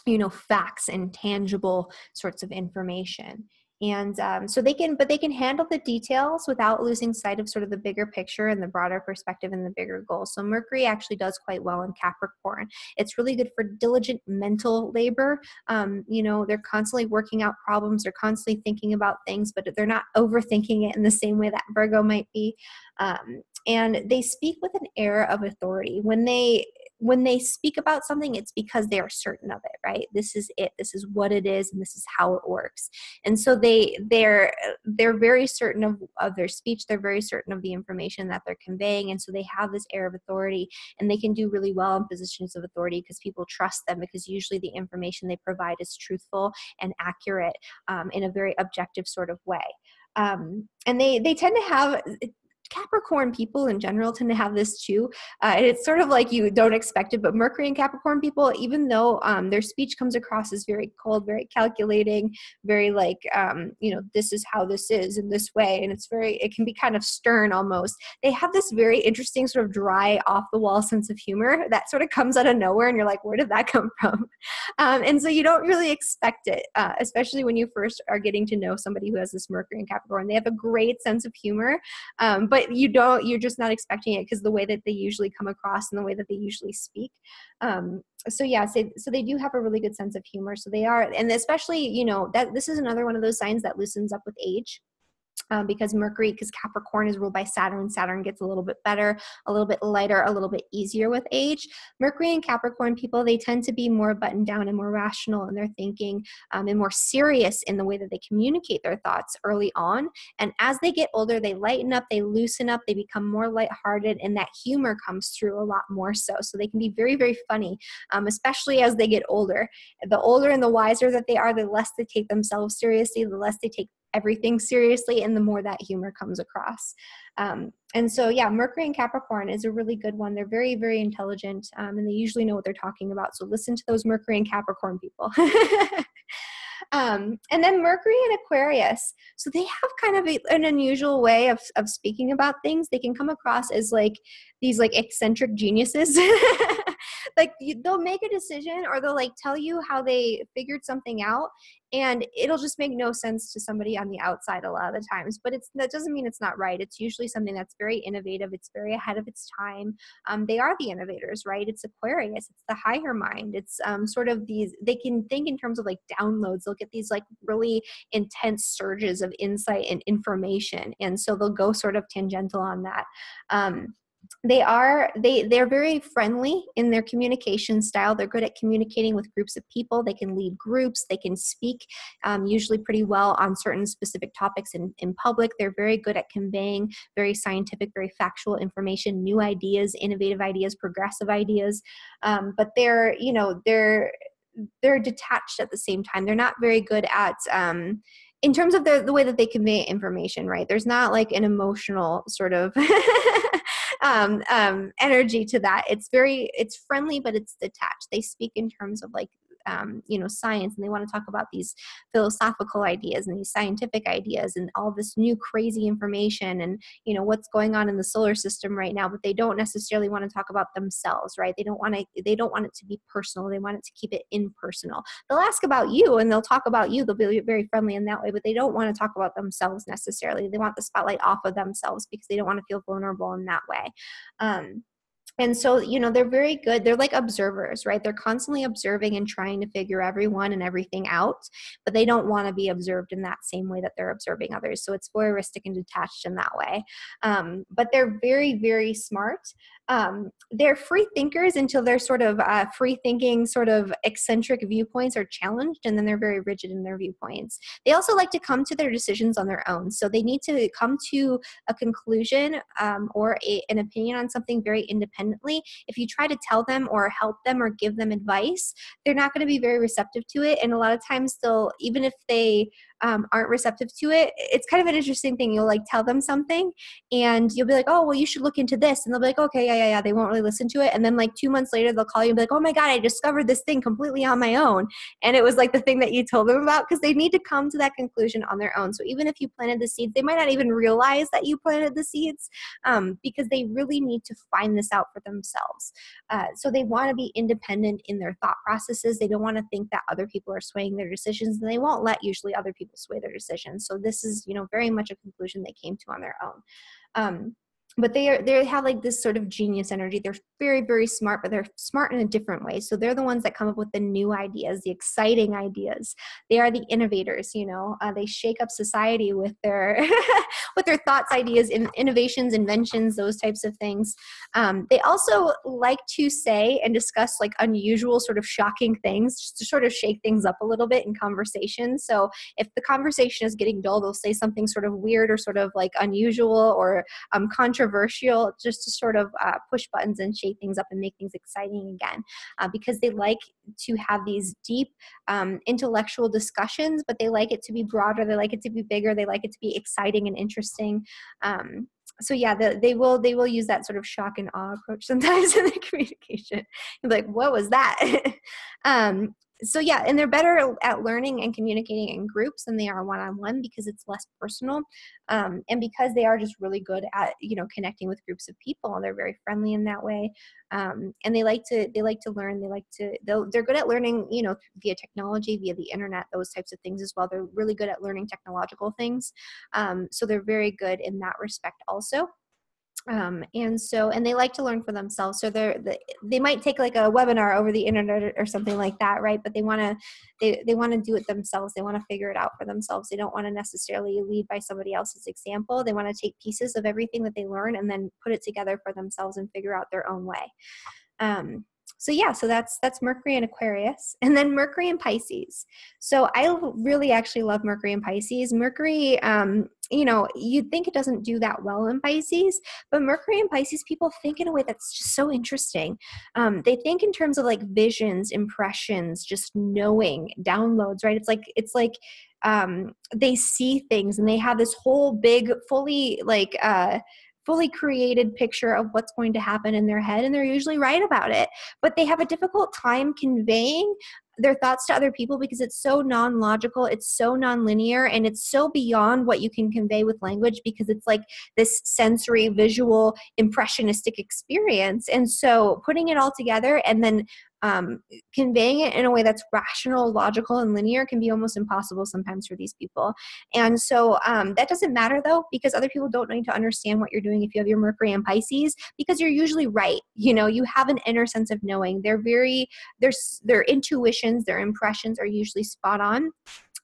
[SPEAKER 1] you know, facts and tangible sorts of information. And so they can handle the details without losing sight of sort of the bigger picture and the broader perspective and the bigger goal. So Mercury actually does quite well in Capricorn. It's really good for diligent mental labor. You know, they're constantly working out problems. They're constantly thinking about things, but they're not overthinking it in the same way that Virgo might be. And they speak with an air of authority. When they speak about something, it's because they are certain of it, right? This is it. This is what it is, and this is how it works. And so they're very certain of their speech. They're very certain of the information that they're conveying, and so they have this air of authority, and they can do really well in positions of authority because people trust them, because usually the information they provide is truthful and accurate in a very objective sort of way. And they tend to have Capricorn people in general tend to have this too. And it's sort of like you don't expect it, but Mercury and Capricorn people, even though their speech comes across as very cold, very calculating, very like, you know, this is how this is in this way. And it can be kind of stern almost. They have this very interesting sort of dry, off the wall sense of humor that sort of comes out of nowhere. And you're like, where did that come from? And so you don't really expect it, especially when you first are getting to know somebody who has this Mercury and Capricorn. They have a great sense of humor, but you're just not expecting it because the way that they usually come across and the way that they usually speak. So they do have a really good sense of humor. So they are, and especially, you know, that this is another one of those signs that loosens up with age. Because Capricorn is ruled by Saturn. Saturn gets a little bit better, a little bit lighter, a little bit easier with age. Mercury and Capricorn people, they tend to be more buttoned down and more rational in their thinking, and more serious in the way that they communicate their thoughts early on. And as they get older, they lighten up, they loosen up, they become more lighthearted, and that humor comes through a lot more so. So they can be very, very funny, especially as they get older. The older and the wiser that they are, the less they take themselves seriously, the less they take everything seriously, and the more that humor comes across. And so, yeah, Mercury and Capricorn is a really good one. They're very, very intelligent, and they usually know what they're talking about. So listen to those Mercury and Capricorn people. And then Mercury and Aquarius. So they have kind of an unusual way of speaking about things. They can come across as like these like eccentric geniuses. like they'll make a decision, or they'll like tell you how they figured something out, and it'll just make no sense to somebody on the outside a lot of the times. But that doesn't mean it's not right. It's usually something that's very innovative. It's very ahead of its time. They are the innovators, right? It's Aquarius. It's the higher mind. It's sort of these, they can think in terms of like downloads. They'll get these like really intense surges of insight and information. And so they'll go sort of tangential on that. They're very friendly in their communication style. They're good at communicating with groups of people. They can lead groups. They can speak usually pretty well on certain specific topics in public. They're very good at conveying very scientific, very factual information, new ideas, innovative ideas, progressive ideas. But they're detached at the same time. They're not very good at in terms of the way that they convey information, right? There's not like an emotional sort of energy to that. It's friendly, but it's detached. They speak in terms of like, science, and they want to talk about these philosophical ideas and these scientific ideas and all this new crazy information and, what's going on in the solar system right now, but they don't necessarily want to talk about themselves, right? They don't want it to be personal. They want it to keep it impersonal. They'll ask about you and they'll talk about you. They'll be very friendly in that way, but they don't want to talk about themselves necessarily. They want the spotlight off of themselves because they don't want to feel vulnerable in that way. And so, they're very good. They're like observers, right? They're constantly observing and trying to figure everyone and everything out, but they don't want to be observed in that same way that they're observing others. So it's voyeuristic and detached in that way. But they're very, very smart. They're free thinkers until their sort of free thinking, sort of eccentric viewpoints are challenged, and then they're very rigid in their viewpoints. They also like to come to their decisions on their own. So they need to come to a conclusion or an opinion on something very independently. If you try to tell them or help them or give them advice, they're not going to be very receptive to it. And a lot of times even if they aren't receptive to it, it's kind of an interesting thing. You'll like tell them something and you'll be like, oh, well, you should look into this. And they'll be like, okay, yeah. They won't really listen to it. And then like 2 months later, they'll call you and be like, oh my God, I discovered this thing completely on my own. And it was like the thing that you told them about, because they need to come to that conclusion on their own. So even if you planted the seeds, they might not even realize that you planted the seeds because they really need to find this out for themselves. So they want to be independent in their thought processes. They don't want to think that other people are swaying their decisions, and they won't let usually other people sway their decisions. So this is, very much a conclusion they came to on their own. But they have like this sort of genius energy. They're very, very smart, but they're smart in a different way. So they're the ones that come up with the new ideas, the exciting ideas. They are the innovators, they shake up society with their, with their thoughts, ideas, innovations, inventions, those types of things. They also like to say and discuss like unusual, sort of shocking things, just to sort of shake things up a little bit in conversation. So if the conversation is getting dull, they'll say something sort of weird or sort of like unusual or controversial, just to sort of push buttons and shake things up and make things exciting again, because they like to have these deep intellectual discussions, but they like it to be broader, they like it to be bigger, they like it to be exciting and interesting. So yeah, they will use that sort of shock and awe approach sometimes in their communication. You'll be like, what was that? So yeah, and they're better at learning and communicating in groups than they are one-on-one, because it's less personal, and because they are just really good at connecting with groups of people. They're very friendly in that way, and they like to learn. They're good at learning via technology, via the internet, those types of things as well. They're really good at learning technological things, so they're very good in that respect also. And they like to learn for themselves. So they might take like a webinar over the internet or something like that, right? But they want to do it themselves. They want to figure it out for themselves. They don't want to necessarily lead by somebody else's example. They want to take pieces of everything that they learn and then put it together for themselves and figure out their own way. So that's Mercury and Aquarius, and then Mercury and Pisces. So I really actually love Mercury and Pisces. Mercury, you'd think it doesn't do that well in Pisces, but Mercury and Pisces people think in a way that's just so interesting. They think in terms of like visions, impressions, just knowing, downloads, right? It's like they see things and they have this whole big, fully created picture of what's going to happen in their head, and they're usually right about it, but they have a difficult time conveying their thoughts to other people because it's so non-logical, it's so non-linear, and it's so beyond what you can convey with language because it's like this sensory, visual, impressionistic experience. And so putting it all together and then conveying it in a way that's rational, logical, and linear can be almost impossible sometimes for these people. And so that doesn't matter though, because other people don't need to understand what you're doing if you have your Mercury in Pisces, because you're usually right. You know, you have an inner sense of knowing. Their intuitions, their impressions are usually spot on.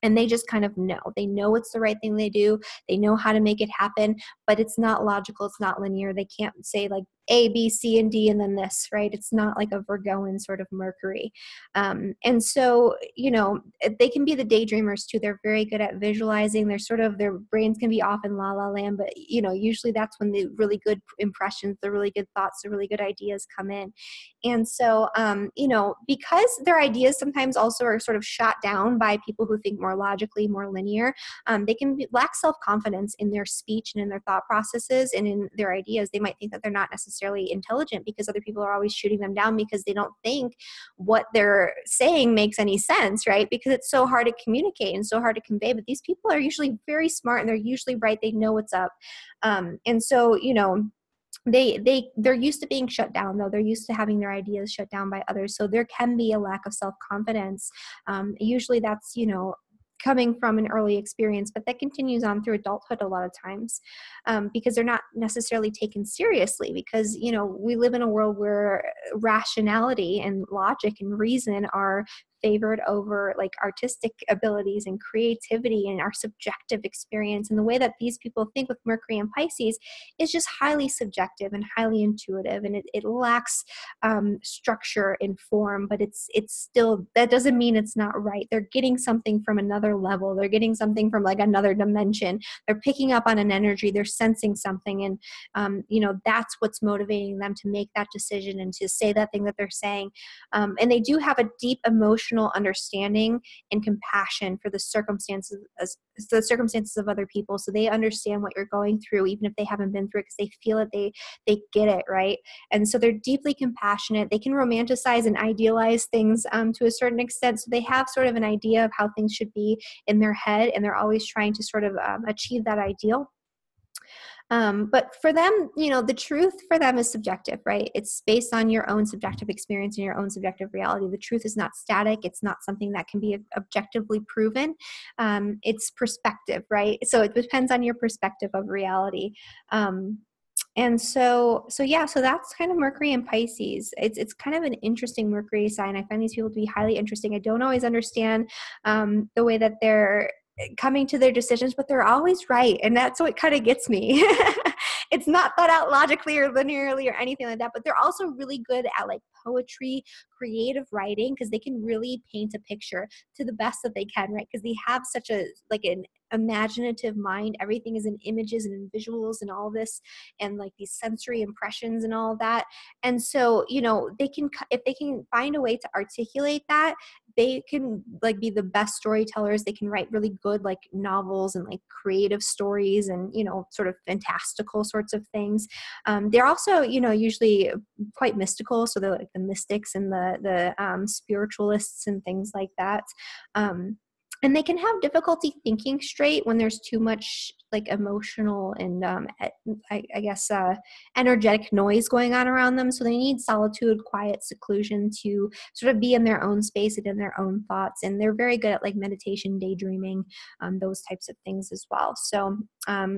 [SPEAKER 1] And they just kind of know. They know it's the right thing they do. They know how to make it happen, but it's not logical. It's not linear. They can't say like A, B, C, and D, and then this, right? It's not like a Virgoan sort of Mercury. And so, you know, they can be the daydreamers too. They're very good at visualizing. Their brains can be off in la la land, but, you know, usually that's when the really good impressions, the really good thoughts, the really good ideas come in. And so, you know, because their ideas sometimes also are sort of shot down by people who think more logically, more linear, they can lack self-confidence in their speech and in their thought processes and in their ideas. They might think that they're not necessarily intelligent because other people are always shooting them down because they don't think what they're saying makes any sense, right? Because it's so hard to communicate and so hard to convey. But these people are usually very smart and they're usually right. They know what's up. And so, you know, they're used to being shut down, though. They're used to having their ideas shut down by others. So there can be a lack of self-confidence. Usually that's, you know, coming from an early experience, but that continues on through adulthood a lot of times, because they're not necessarily taken seriously, because, you know, we live in a world where rationality and logic and reason are favored over like artistic abilities and creativity and our subjective experience. And the way that these people think with Mercury and Pisces is just highly subjective and highly intuitive, and it lacks structure and form, but it's still, that doesn't mean it's not right. They're getting something from another level. They're getting something from like another dimension. They're picking up on an energy. They're sensing something. And, you know, that's what's motivating them to make that decision and to say that thing that they're saying. And they do have a deep emotional understanding and compassion for the circumstances of other people. So they understand what you're going through, even if they haven't been through it, because they feel it, they get it, right? And so they're deeply compassionate. They can romanticize and idealize things to a certain extent. So they have sort of an idea of how things should be in their head, and they're always trying to sort of achieve that ideal. But for them, you know, the truth for them is subjective, right? It's based on your own subjective experience and your own subjective reality. The truth is not static. It's not something that can be objectively proven. It's perspective, right? So it depends on your perspective of reality. And so that's kind of Mercury and Pisces. It's kind of an interesting Mercury sign. I find these people to be highly interesting. I don't always understand the way that they're coming to their decisions, but they're always right. And that's what kind of gets me. It's not thought out logically or linearly or anything like that, but they're also really good at like poetry, creative writing, because they can really paint a picture to the best that they can, right? Because they have such a, like an imaginative mind. Everything is in images and in visuals and all this, and like these sensory impressions and all that. And so, you know, they can, if they can find a way to articulate that, they can like be the best storytellers. They can write really good like novels and like creative stories and, you know, sort of fantastical sorts of things. They're also, you know, usually quite mystical. So they're like the mystics and the spiritualists and things like that. And they can have difficulty thinking straight when there's too much like emotional and I guess energetic noise going on around them. So they need solitude, quiet, seclusion to sort of be in their own space and in their own thoughts. And they're very good at like meditation, daydreaming, those types of things as well. So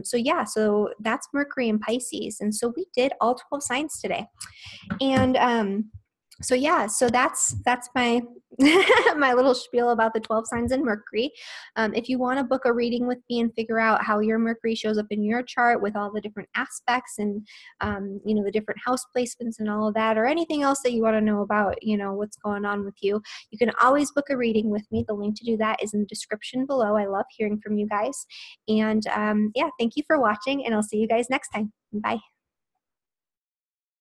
[SPEAKER 1] so that's Mercury and Pisces. And so we did all 12 signs today. And so that's my my little spiel about the 12 signs in Mercury. If you want to book a reading with me and figure out how your Mercury shows up in your chart with all the different aspects and you know, the different house placements and all of that, or anything else that you want to know about, you know, what's going on with you, you can always book a reading with me. The link to do that is in the description below. I love hearing from you guys. And yeah, thank you for watching, and I'll see you guys next time. Bye.